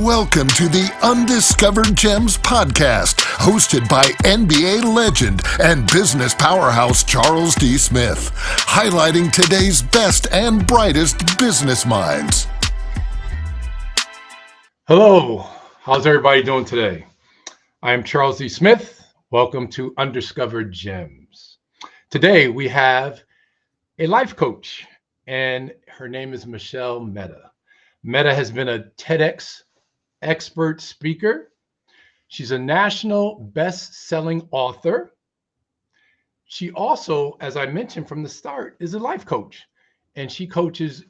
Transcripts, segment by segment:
Welcome to the Undiscovered Gems podcast, hosted by NBA legend and business powerhouse Charles D. Smith, highlighting today's best and brightest business minds. Hello, how's everybody doing today? I am Charles D. Smith. Welcome to Undiscovered Gems. Today we have a life coach, and her name is Mehta. Mehta has been a TEDx expert speaker. She's a national best-selling author. She also, as I mentioned from the start, is a life coach, and she coaches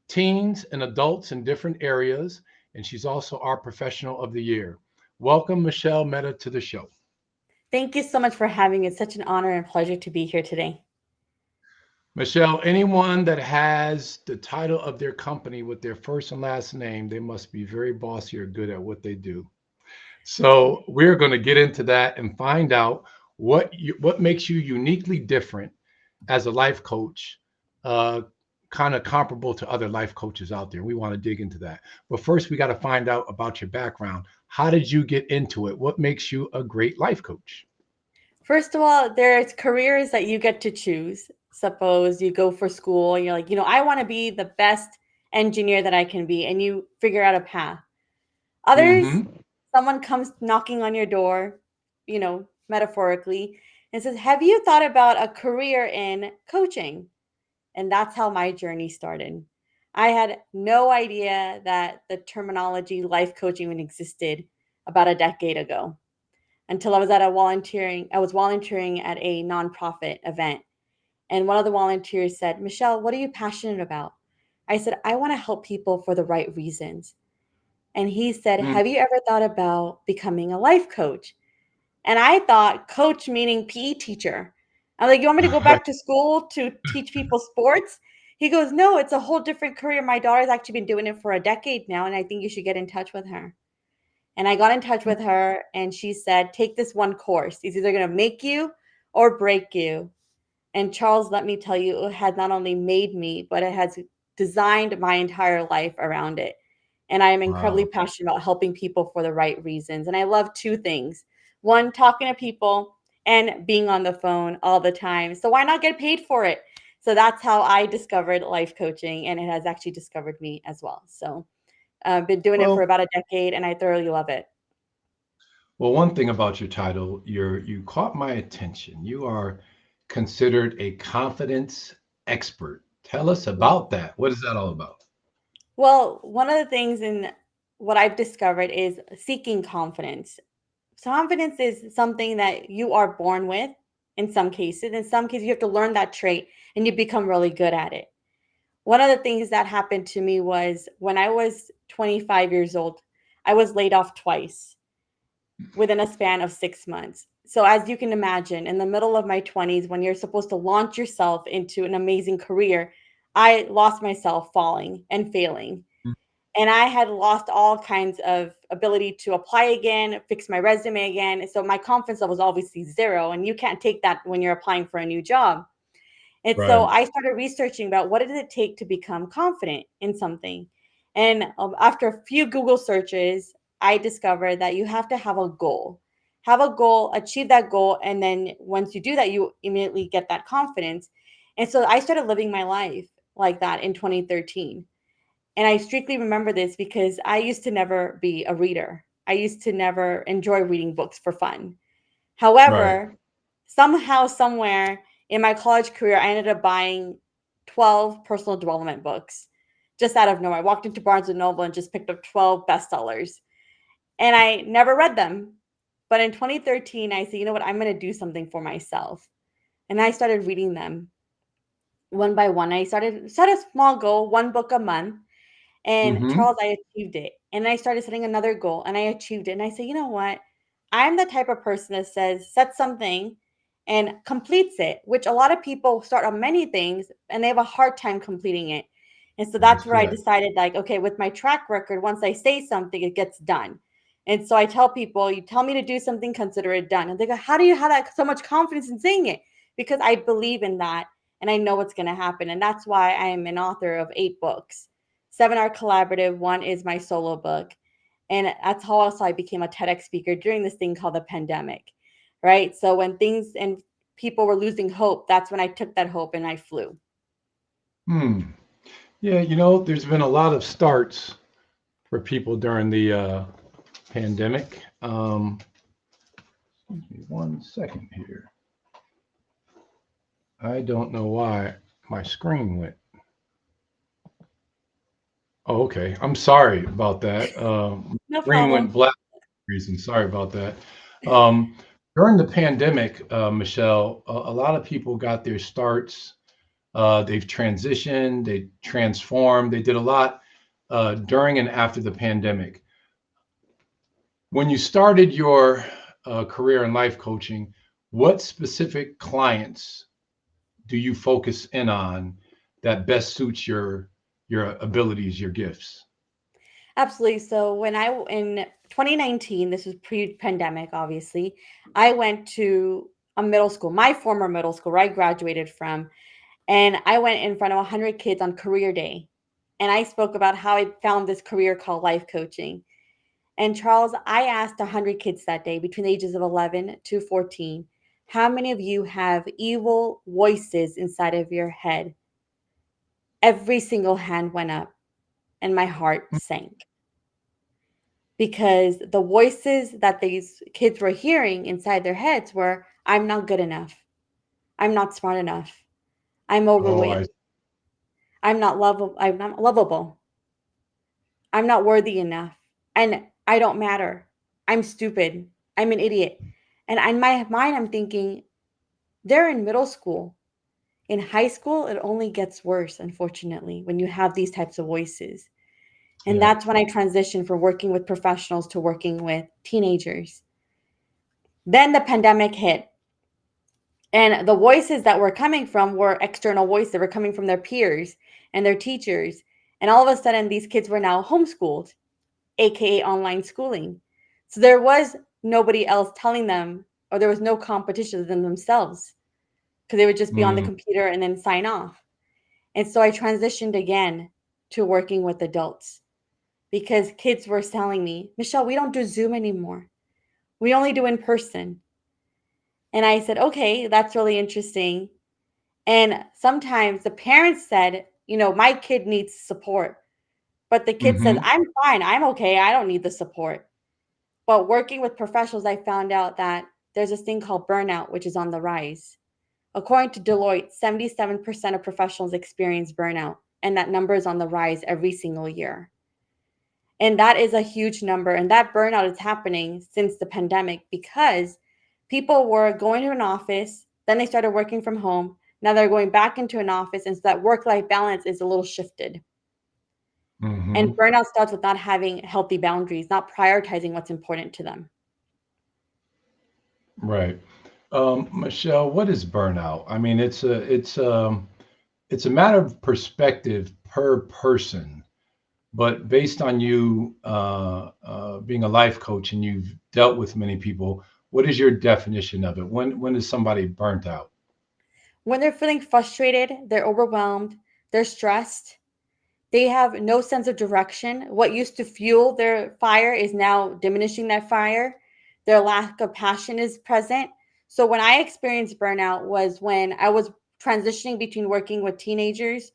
teens and adults in different areas, and she's also our professional of the year. Welcome, Mehta, to the show. Thank you so much for having me. It's such an honor and pleasure to be here today. Michelle, anyone that has the title of their company with their first and last name, they must be very bossy or good at what they do. So we're going to get into that and find out what makes you uniquely different as a life coach, kind of comparable to other life coaches out there. We want to dig into that. But first, we got to find out about your background. How did you get into it? What makes you a great life coach? First of all, there's careers that you get to choose. Suppose you go for school and you're like, I want to be the best engineer that I can be, and you figure out a path. Others, someone comes knocking on your door, metaphorically, and says, have you thought about a career in coaching? And that's how my journey started. I had no idea that the terminology life coaching even existed about a decade ago, until I was volunteering at a nonprofit event. And one of the volunteers said, Michelle, what are you passionate about? I said, I want to help people for the right reasons. And he said, have you ever thought about becoming a life coach? And I thought coach meaning PE teacher. I'm like, you want me to go back to school to teach people sports? He goes, no, it's a whole different career. My daughter's actually been doing it for a decade now, and I think you should get in touch with her. And I got in touch with her, and she said, take this one course. It's either going to make you or break you. And Charles, let me tell you, it has not only made me, but it has designed my entire life around it. And I am incredibly passionate about helping people for the right reasons. And I love two things. One, talking to people, and being on the phone all the time. So why not get paid for it? So that's how I discovered life coaching, and it has actually discovered me as well. So I've been doing it for about a decade, and I thoroughly love it. Well, one thing about your title, you caught my attention. You are considered a confidence expert. Tell us about that. What is that all about? Well, one of the things in what I've discovered is seeking confidence. Confidence is something that you are born with in some cases. In some cases, you have to learn that trait and you become really good at it. One of the things that happened to me was when I was 25 years old, I was laid off twice within a span of 6 months. So as you can imagine, in the middle of my 20s, when you're supposed to launch yourself into an amazing career, I lost myself falling and failing. And I had lost all kinds of ability to apply again, fix my resume again. So my confidence level was obviously zero. And you can't take that when you're applying for a new job. And so I started researching about what does it take to become confident in something. And after a few Google searches, I discovered that you have to have a goal. Have a goal, achieve that goal. And then once you do that, you immediately get that confidence. And so I started living my life like that in 2013. And I strictly remember this because I used to never be a reader. I used to never enjoy reading books for fun. However, somehow, somewhere in my college career, I ended up buying 12 personal development books just out of nowhere. I walked into Barnes & Noble and just picked up 12 bestsellers. And I never read them. But in 2013, I said, you know what? I'm going to do something for myself. And I started reading them one by one. I set a small goal, one book a month. And Charles, I achieved it. And I started setting another goal and I achieved it. And I said, you know what? I'm the type of person that set something and completes it, which a lot of people start on many things and they have a hard time completing it. And so that's where I decided, like, okay, with my track record, once I say something, it gets done. And so I tell people, you tell me to do something, consider it done. And they go, how do you have that so much confidence in saying it? Because I believe in that and I know what's going to happen. And that's why I am an author of 8 books. 7 are collaborative. 1 is my solo book. And that's how also I became a TEDx speaker during this thing called the pandemic, right? So when things and people were losing hope, that's when I took that hope and I flew. Hmm. Yeah, there's been a lot of starts for people during the pandemic. Give me 1 second here. I don't know why my screen went. Oh, okay. I'm sorry about that. No Screen went problem. black for some reason. Sorry about that. Um, During the pandemic, Michelle, a lot of people got their starts. They've transitioned, they transformed, they did a lot during and after the pandemic. When you started your career in life coaching, what specific clients do you focus in on that best suits your abilities, your gifts? Absolutely. So when in 2019, this was pre-pandemic, obviously, I went to a middle school, my former middle school where I graduated from, and I went in front of 100 kids on career day. And I spoke about how I found this career called life coaching. And Charles, I asked 100 kids that day between the ages of 11 to 14, how many of you have evil voices inside of your head? Every single hand went up and my heart sank because the voices that these kids were hearing inside their heads were, I'm not good enough. I'm not smart enough. I'm Oh, I overweight. I'm not lovable. I'm not worthy enough. And I don't matter. I'm stupid. I'm an idiot. And in my mind, I'm thinking, they're in middle school. In high school, it only gets worse, unfortunately, when you have these types of voices. And yeah. that's when I transitioned from working with professionals to working with teenagers. Then the pandemic hit. And the voices that were coming from were external voices that were coming from their peers and their teachers. And all of a sudden, these kids were now homeschooled, AKA online schooling. So there was nobody else telling them, or there was no competition than themselves, because they would just be on the Mm, computer and then sign off. And so I transitioned again to working with adults because kids were telling me, Michelle, we don't do Zoom anymore. We only do in person. And I said, okay, that's really interesting. And sometimes the parents said, my kid needs support. But the kid says, hmm I'm fine. I'm okay. I don't need the support. But working with professionals, I found out that there's this thing called burnout, which is on the rise. According to Deloitte, 77% of professionals experience burnout, and that number is on the rise every single year. And that is a huge number. And that burnout is happening since the pandemic because people were going to an office, then they started working from home. Now they're going back into an office, and so that work life balance is a little shifted. And hmm burnout starts with not having healthy boundaries, not prioritizing what's important to them. Right. Michelle, what is burnout? I mean, it's a matter of perspective per person, but based on you being a life coach and you've dealt with many people, what is your definition of it? When is somebody burnt out? When they're feeling frustrated, they're overwhelmed, they're stressed, they have no sense of direction. What used to fuel their fire is now diminishing that fire. Their lack of passion is present. So when I experienced burnout was when I was transitioning between working with teenagers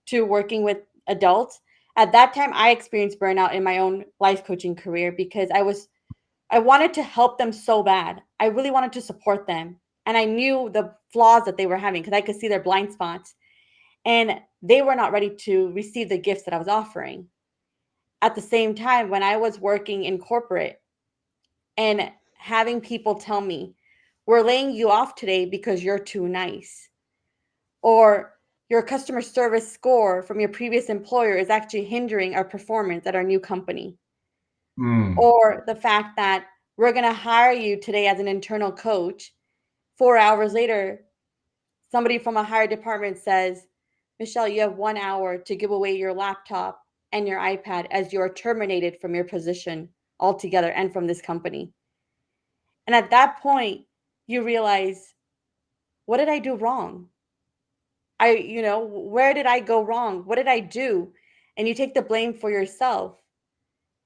to working with adults. At that time I experienced burnout in my own life coaching career because I wanted to help them so bad. I really wanted to support them. And I knew the flaws that they were having because I could see their blind spots. And they were not ready to receive the gifts that I was offering. At the same time, when I was working in corporate and having people tell me, we're laying you off today because you're too nice, or your customer service score from your previous employer is actually hindering our performance at our new company, Mm, or the fact that we're going to hire you today as an internal coach. 4 hours later, somebody from a higher department says, Michelle, you have 1 hour to give away your laptop and your iPad as you are terminated from your position altogether and from this company. And at that point, you realize, what did I do wrong? Where did I go wrong? What did I do? And you take the blame for yourself.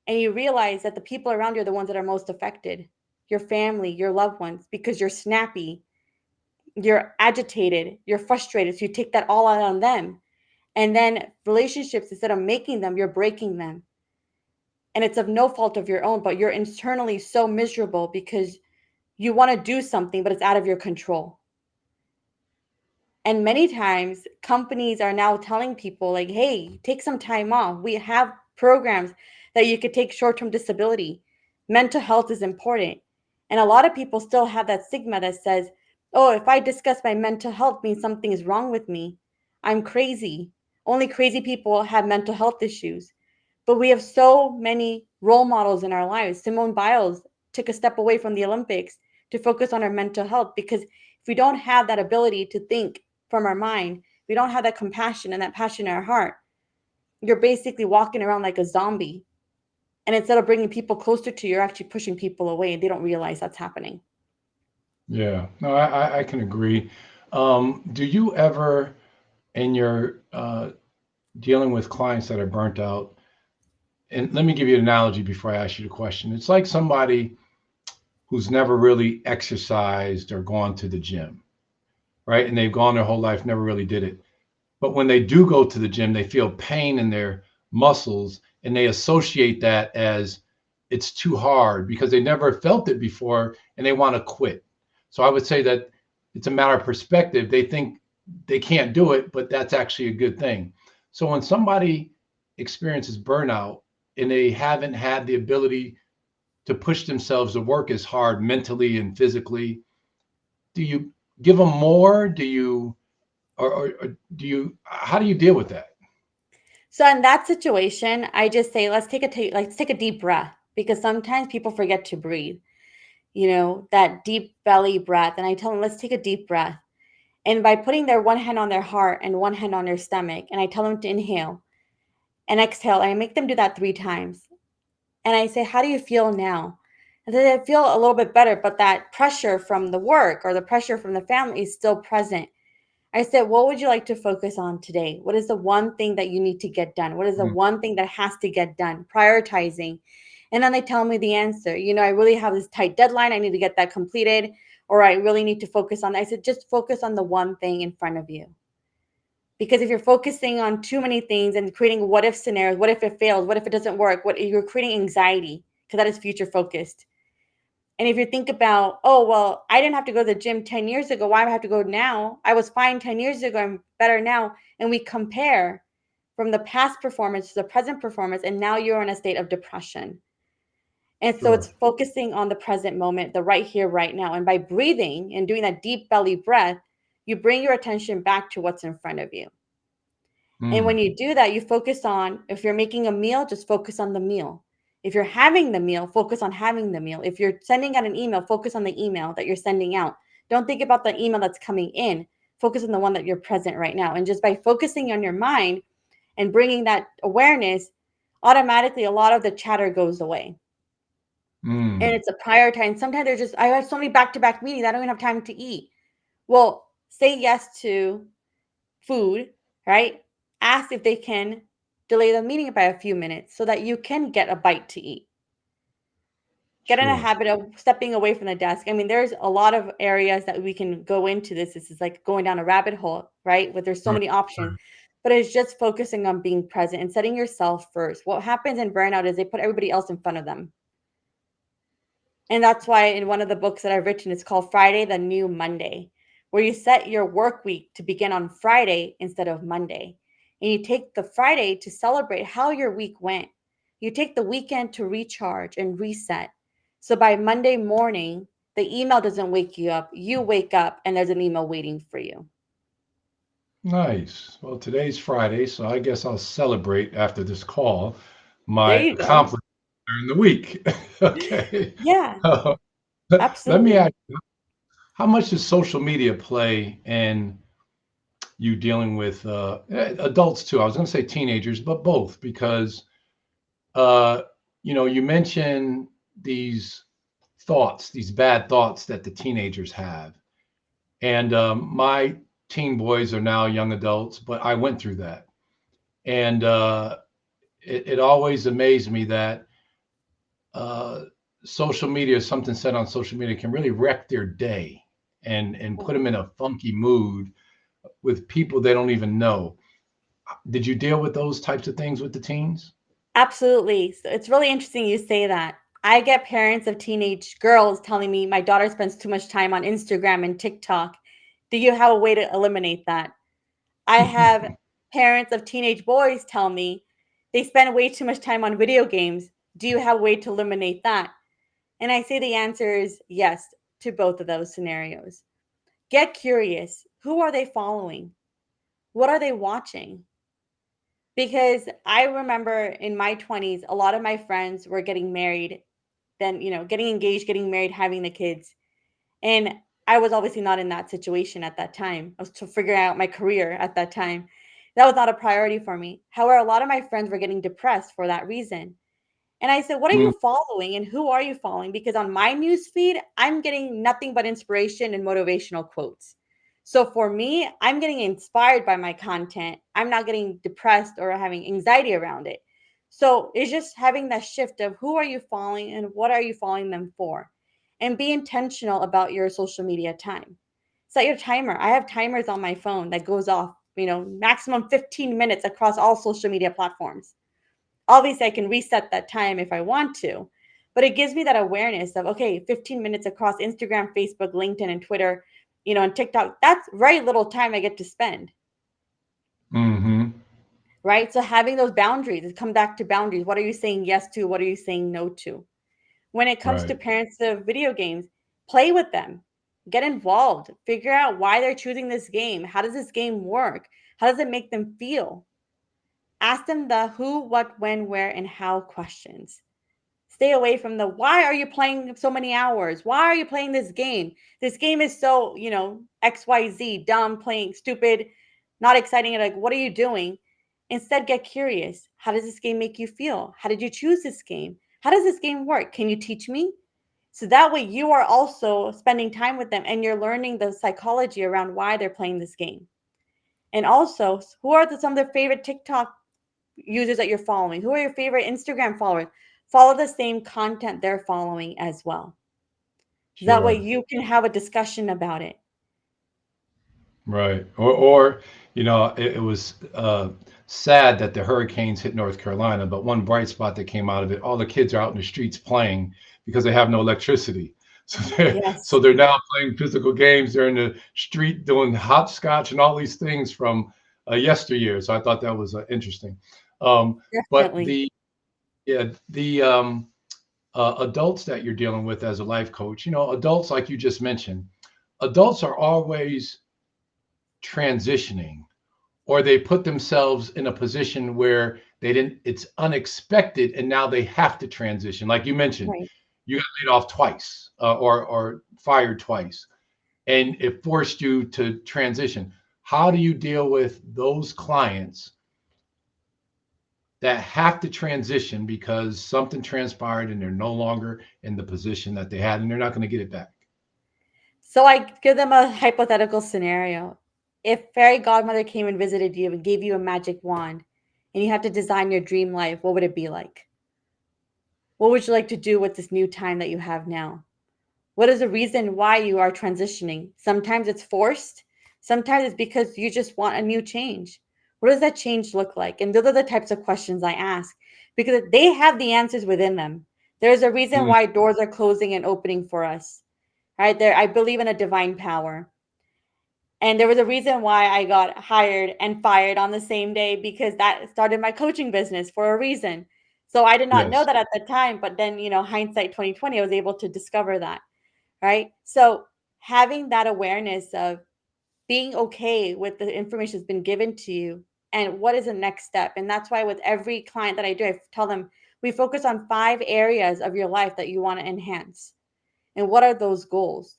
And you realize that the people around you are the ones that are most affected, your family, your loved ones, because you're snappy, you're agitated, you're frustrated. So you take that all out on them. And then relationships, instead of making them, you're breaking them. And it's of no fault of your own, but you're internally so miserable because you want to do something, but it's out of your control. And many times companies are now telling people like, hey, take some time off. We have programs that you could take short-term disability. Mental health is important. And a lot of people still have that stigma that says, oh, if I discuss my mental health means something is wrong with me. I'm crazy. Only crazy people have mental health issues. But we have so many role models in our lives. Simone Biles took a step away from the Olympics to focus on her mental health, because if we don't have that ability to think from our mind, we don't have that compassion and that passion in our heart, you're basically walking around like a zombie. And instead of bringing people closer to you, you're actually pushing people away, and they don't realize that's happening. Yeah, no, I can agree. Do you ever, in your dealing with clients that are burnt out, and let me give you an analogy before I ask you the question. It's like somebody who's never really exercised or gone to the gym, right? And they've gone their whole life, never really did it. But when they do go to the gym, they feel pain in their muscles and they associate that as it's too hard because they never felt it before and they want to quit. So I would say that it's a matter of perspective. They think they can't do it, but that's actually a good thing. So when somebody experiences burnout and they haven't had the ability to push themselves to work as hard mentally and physically, do you give them more? Do you or do you how do you deal with that? So in that situation, I just say, let's take a deep breath, because sometimes people forget to breathe, that deep belly breath. And I tell them, let's take a deep breath. And by putting their one hand on their heart and one hand on their stomach, and I tell them to inhale and exhale, and I make them do that 3 times. And I say, how do you feel now? And then I feel a little bit better, but that pressure from the work or the pressure from the family is still present. I said, what would you like to focus on today? What is the one thing that you need to get done? What is the Mm. one thing that has to get done? Prioritizing. And then they tell me the answer. I really have this tight deadline. I need to get that completed, or I really need to focus on that. I said, just focus on the one thing in front of you. Because if you're focusing on too many things and creating what if scenarios, what if it fails? What if it doesn't work? You're creating anxiety, because that is future focused. And if you think about, oh, well, I didn't have to go to the gym 10 years ago. Why do I have to go now? I was fine 10 years ago. I'm better now. And we compare from the past performance to the present performance. And now you're in a state of depression. And so it's Sure. focusing on the present moment, the right here, right now. And by breathing and doing that deep belly breath, you bring your attention back to what's in front of you. And when Mm. you do that, you focus on, if you're making a meal, just focus on the meal. If you're having the meal, focus on having the meal. If you're sending out an email, focus on the email that you're sending out. Don't think about the email that's coming in. Focus on the one that you're present right now. And just by focusing on your mind and bringing that awareness, automatically a lot of the chatter goes away. And Mm. it's a prior time. Sometimes I have so many back-to-back meetings, I don't even have time to eat. Well, say yes to food, right? Ask if they can delay the meeting by a few minutes so that you can get a bite to eat. Get in a Sure. habit of stepping away from the desk. I mean, there's a lot of areas that we can go into this. This is like going down a rabbit hole, right? Where there's so Right. many options. Right. But it's just focusing on being present and setting yourself first. What happens in burnout is they put everybody else in front of them. And that's why in one of the books that I've written, it's called Friday, the New Monday, where you set your work week to begin on Friday instead of Monday. And you take the Friday to celebrate how your week went. You take the weekend to recharge and reset. So by Monday morning, the email doesn't wake you up. You wake up and there's an email waiting for you. Nice. Well, today's Friday, so I guess I'll celebrate after this call There my you go. accomplishment during the week. Okay. Yeah, Uh, Let me absolutely. ask you, how much does social media play in you dealing with adults too? I was going to say teenagers, but both, because uh, you mentioned these thoughts, these bad thoughts that the teenagers have. And my teen boys are now young adults, but I went through that. And it always amazed me that uh, social media, something said on social media can really wreck their day and put them in a funky mood with people they don't even know. Did you deal with those types of things with the teens? Absolutely. So it's really interesting you say that. I get parents of teenage girls telling me my daughter spends too much time on Instagram and TikTok. Do you have a way to eliminate that? I have parents of teenage boys tell me they spend way too much time on video games. Do you have a way to eliminate that? And I say the answer is yes to both of those scenarios. Get curious. Who are they following? What are they watching? Because I remember in my 20s, a lot of my friends were getting married, then, getting engaged, getting married, having the kids. And I was obviously not in that situation at that time. I was to figuring out my career at that time. That was not a priority for me. However, a lot of my friends were getting depressed for that reason. And I said, "What are Mm, you following and who are you following?" Because on my news feed, I'm getting nothing but inspiration and motivational quotes. So for me, I'm getting inspired by my content. I'm not getting depressed or having anxiety around it. So it's just having that shift of who are you following and what are you following them for? And be intentional about your social media time. Set your timer. I have timers on my phone that goes off, maximum 15 minutes across all social media platforms. Obviously, I can reset that time if I want to, but it gives me that awareness of, okay, 15 minutes across Instagram, Facebook, LinkedIn, and Twitter, and TikTok. That's very little time I get to spend, mm-hmm. right? So having those boundaries, it come back to boundaries. What are you saying yes to? What are you saying no to? When it comes to Right. parents of video games, play with them, get involved, figure out why they're choosing this game. How does this game work? How does it make them feel? Ask them the who, what, when, where, and how questions. Stay away from the why are you playing so many hours? Why are you playing this game? This game is so, XYZ, dumb, playing stupid, not exciting. And like, what are you doing? Instead, get curious. How does this game make you feel? How did you choose this game? How does this game work? Can you teach me? So that way you are also spending time with them and you're learning the psychology around why they're playing this game. And also, who are some of their favorite TikTok users that you're following? Who are your favorite Instagram followers? Follow the same content they're following as well. That way Sure. you can have a discussion about it. Right. Or it was sad that the hurricanes hit North Carolina, but one bright spot that came out of it, all the kids are out in the streets playing because they have no electricity. So they're Yes, so they're now playing physical games. They're in the street doing hopscotch and all these things from yesteryear. So I thought that was interesting. But definitely. the adults that you're dealing with as a life coach, adults like you just mentioned, adults are always transitioning, or they put themselves in a position where they didn't it's unexpected and now they have to transition. Like you mentioned, Right. you got laid off twice, or fired twice, and it forced you to transition. How do you deal with those clients that have to transition because something transpired and they're no longer in the position that they had and they're not going to get it back? So I give them a hypothetical scenario. If fairy godmother came and visited you and gave you a magic wand and you had to design your dream life, what would it be like? What would you like to do with this new time that you have now? What is the reason why you are transitioning? Sometimes it's forced. Sometimes it's because you just want a new change. What does that change look like? And those are the types of questions I ask because they have the answers within them. There's a reason Mm, why doors are closing and opening for us. Right there, I believe in a divine power. And there was a reason why I got hired and fired on the same day because that started my coaching business for a reason. So I did not know yes. that at the time, but then, hindsight 2020, I was able to discover that, right? So having that awareness of being okay with the information that's been given to you and what is the next step. And that's why with every client that I do, I tell them we focus on 5 areas of your life that you want to enhance. And what are those goals?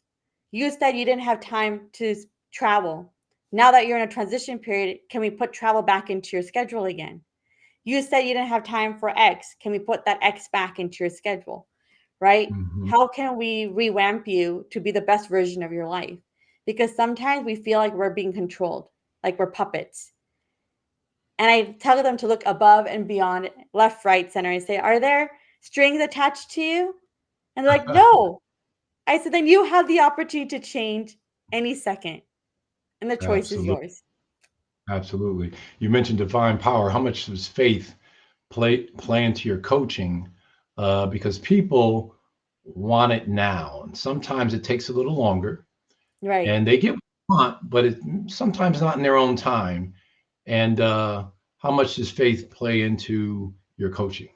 You said you didn't have time to travel. Now that you're in a transition period, can we put travel back into your schedule again? You said you didn't have time for X. Can we put that X back into your schedule? Right? Hmm. How can we revamp you to be the best version of your life? Because sometimes we feel like we're being controlled, like we're puppets. And I tell them to look above and beyond, left, right, center, and say, are there strings attached to you? And they're like, no. I said, then you have the opportunity to change any second, and the choice is Absolutely. yours. Absolutely. You mentioned divine power. How much does faith play into your coaching? Because people want it now, and sometimes it takes a little longer, Right. and they get what they want, but it sometimes not in their own time. And how much does faith play into your coaching?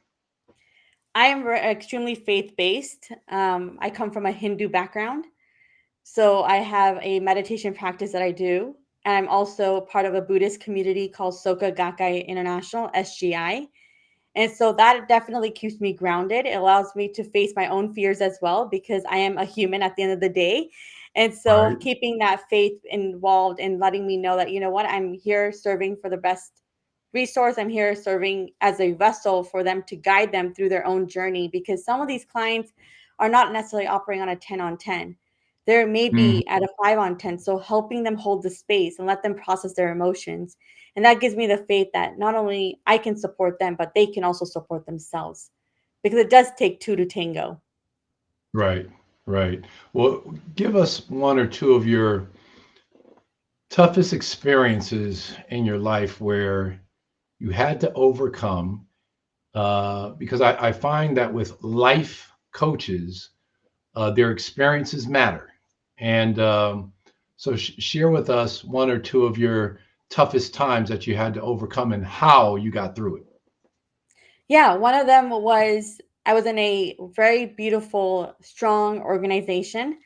I am extremely faith based. I come from a Hindu background. So I have a meditation practice that I do. And I'm also part of a Buddhist community called Soka Gakkai International, SGI. And so that definitely keeps me grounded. It allows me to face my own fears as well because I am a human at the end of the day. And so Right. keeping that faith involved and letting me know that, you know what, I'm here serving for the best resource. I'm here serving as a vessel for them to guide them through their own journey because some of these clients are not necessarily operating on a 10 on 10. They're Mhm. maybe at a 5 on 10. So helping them hold the space and let them process their emotions, and that gives me the faith that not only I can support them, but they can also support themselves because it does take two to tango. Right. Right. Well, give us one or two of your toughest experiences in your life where you had to overcome, because I find that with life coaches, their experiences matter. And so share with us one or two of your toughest times that you had to overcome and how you got through it. Yeah, one of them was I was in a very beautiful, strong organization.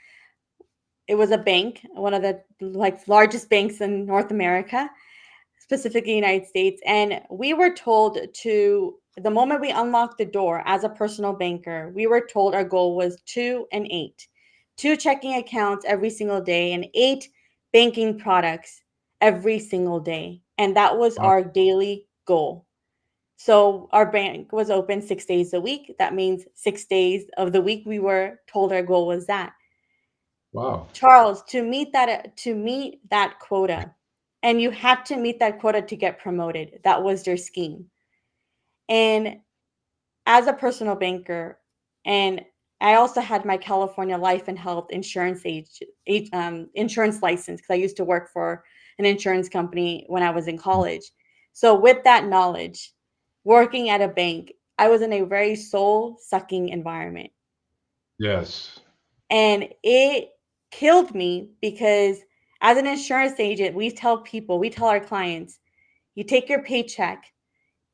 It was a bank, one of the like largest banks in North America, specifically United States. And we were told to, the moment we unlocked the door as a personal banker, we were told our goal was 2 and 8, two checking accounts every single day, and 8 banking products every single day. And that was Wow. our daily goal. So our bank was open 6 days a week. That means 6 days of the week we were told our goal was that. Wow. Charles, to meet that quota, and you had to meet that quota to get promoted. That was your scheme. And as a personal banker, and I also had my California life and health insurance license because I used to work for an insurance company when I was in college. So with that knowledge, working at a bank, I was in a very soul sucking environment. Yes. And it killed me because as an insurance agent, we tell our clients, you take your paycheck,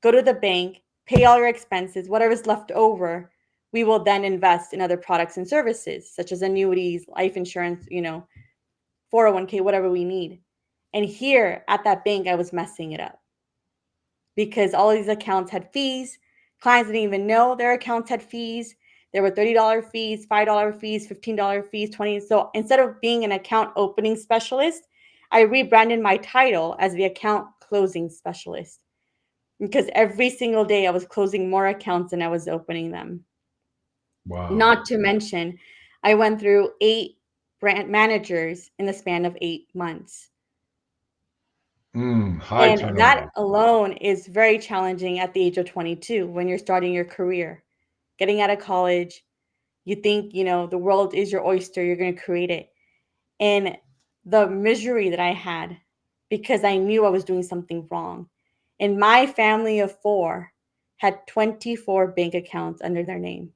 go to the bank, pay all your expenses, whatever's left over, we will then invest in other products and services such as annuities, life insurance, 401k, whatever we need. And here at that bank, I was messing it up because all these accounts had fees. Clients didn't even know their accounts had fees. There were $30 fees, $5 fees, $15 fees, 20. So instead of being an account opening specialist, I rebranded my title as the account closing specialist because every single day I was closing more accounts than I was opening them. Wow. Not to mention, I went through 8 brand managers in the span of 8 months. High And that turnover. alone is very challenging at the age of 22 when you're starting your career. Getting out of college, you think, the world is your oyster, you're going to create it. And the misery that I had because I knew I was doing something wrong. And my family of 4 had 24 bank accounts under their name.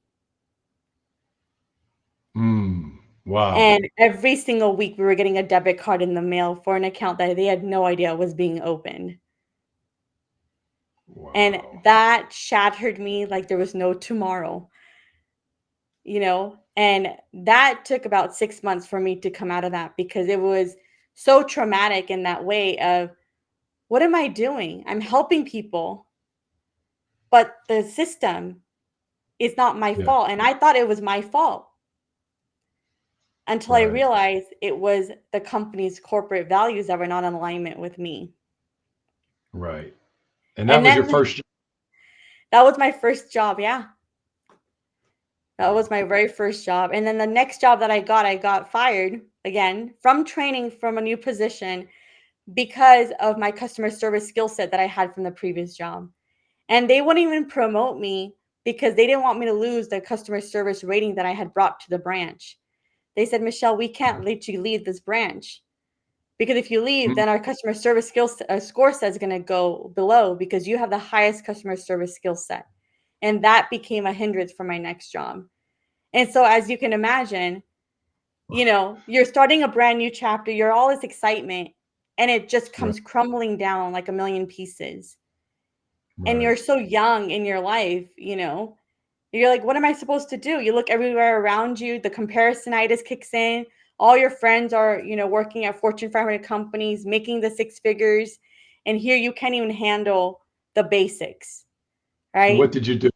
Wow. And every single week we were getting a debit card in the mail for an account that they had no idea was being opened. And Wow. that shattered me like there was no tomorrow, and that took about 6 months for me to come out of that because it was so traumatic in that way of what am I doing? I'm helping people, but the system is not my Yeah. fault. And I thought it was my fault until I Right. realized it was the company's corporate values that were not in alignment with me. Right. And that And was your then first. that was my first job. Yeah. That was Wow. my very first job. And then the next job that I got fired again from training from a new position because of my customer service skill set that I had from the previous job. And they wouldn't even promote me because they didn't want me to lose the customer service rating that I had brought to the branch. They said, Michelle, we can't let you leave this branch, because if you leave, then our customer service score set is going to go below because you have the highest customer service skill set. And that became a hindrance for my next job. And so, as you can imagine, you're starting a brand new chapter, you're all this excitement, and it just comes crumbling down like a million pieces. And you're so young in your life, you're like, what am I supposed to do? You look everywhere around you, the comparisonitis kicks in. All your friends are, working at Fortune 500 companies, making the six figures. And here you can't even handle the basics, right? What did you do?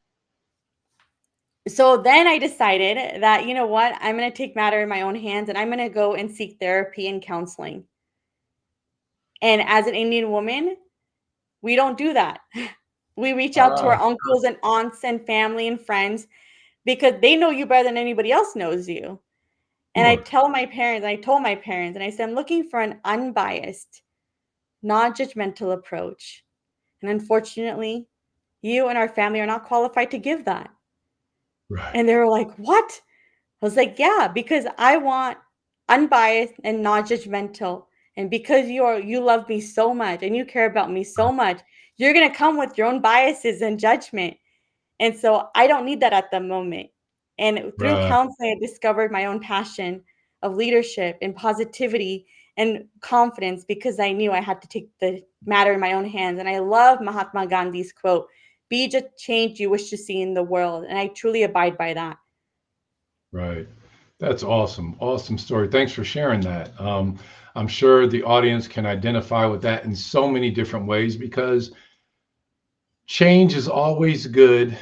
So then I decided that, you know what, I'm going to take matter in my own hands and I'm going to go and seek therapy and counseling. And as an Indian woman, we don't do that. We reach out to our uncles and aunts and family and friends because they know you better than anybody else knows you. And I told my parents, and I said, I'm looking for an unbiased, non-judgmental approach. And unfortunately, you and our family are not qualified to give that. Right. And they were like, what? I was like, yeah, because I want unbiased and non-judgmental. And because you love me so much and you care about me so much, you're going to come with your own biases and judgment. And so I don't need that at the moment. And through counseling, I discovered my own passion of leadership and positivity and confidence because I knew I had to take the matter in my own hands. And I love Mahatma Gandhi's quote, be the change you wish to see in the world. And I truly abide by that. Right. That's awesome. Awesome story. Thanks for sharing that. I'm sure the audience can identify with that in so many different ways because change is always good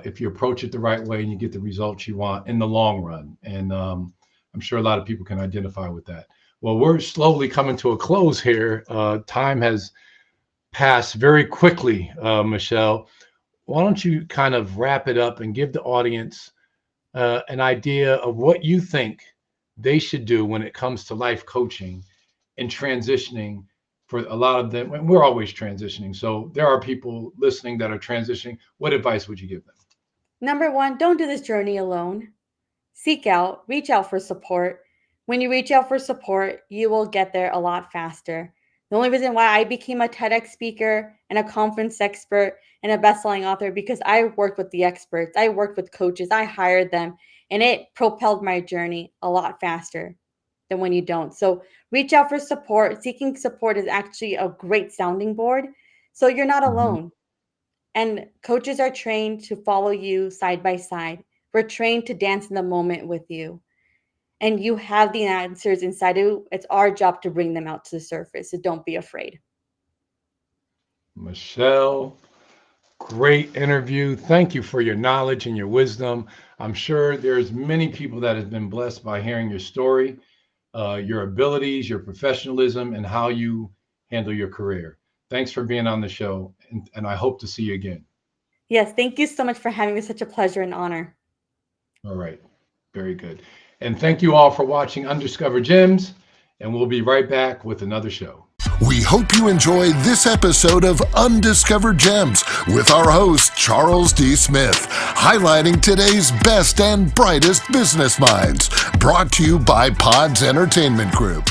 if you approach it the right way and you get the results you want in the long run. And I'm sure a lot of people can identify with that. Well, we're slowly coming to a close here. Time has passed very quickly, Michelle. Why don't you kind of wrap it up and give the audience an idea of what you think they should do when it comes to life coaching and transitioning. For a lot of them, and we're always transitioning. So there are people listening that are transitioning. What advice would you give them? Number one, don't do this journey alone. Reach out for support. When you reach out for support, you will get there a lot faster. The only reason why I became a TEDx speaker and a conference expert and a best-selling author because I worked with the experts. I worked with coaches. I hired them, and it propelled my journey a lot faster than when you don't. So reach out for support. Seeking support is actually a great sounding board. So you're not alone. And coaches are trained to follow you side by side. We're trained to dance in the moment with you. And you have the answers inside of you. It's our job to bring them out to the surface. So don't be afraid. Michelle, great interview. Thank you for your knowledge and your wisdom. I'm sure there's many people that have been blessed by hearing your story, your abilities, your professionalism, and how you handle your career. Thanks for being on the show, and I hope to see you again. Yes, thank you so much for having me. Such a pleasure and honor. All right, very good. And thank you all for watching Undiscovered Gems, and we'll be right back with another show. We hope you enjoyed this episode of Undiscovered Gems with our host, Charles D. Smith, highlighting today's best and brightest business minds, brought to you by Pods Entertainment Group.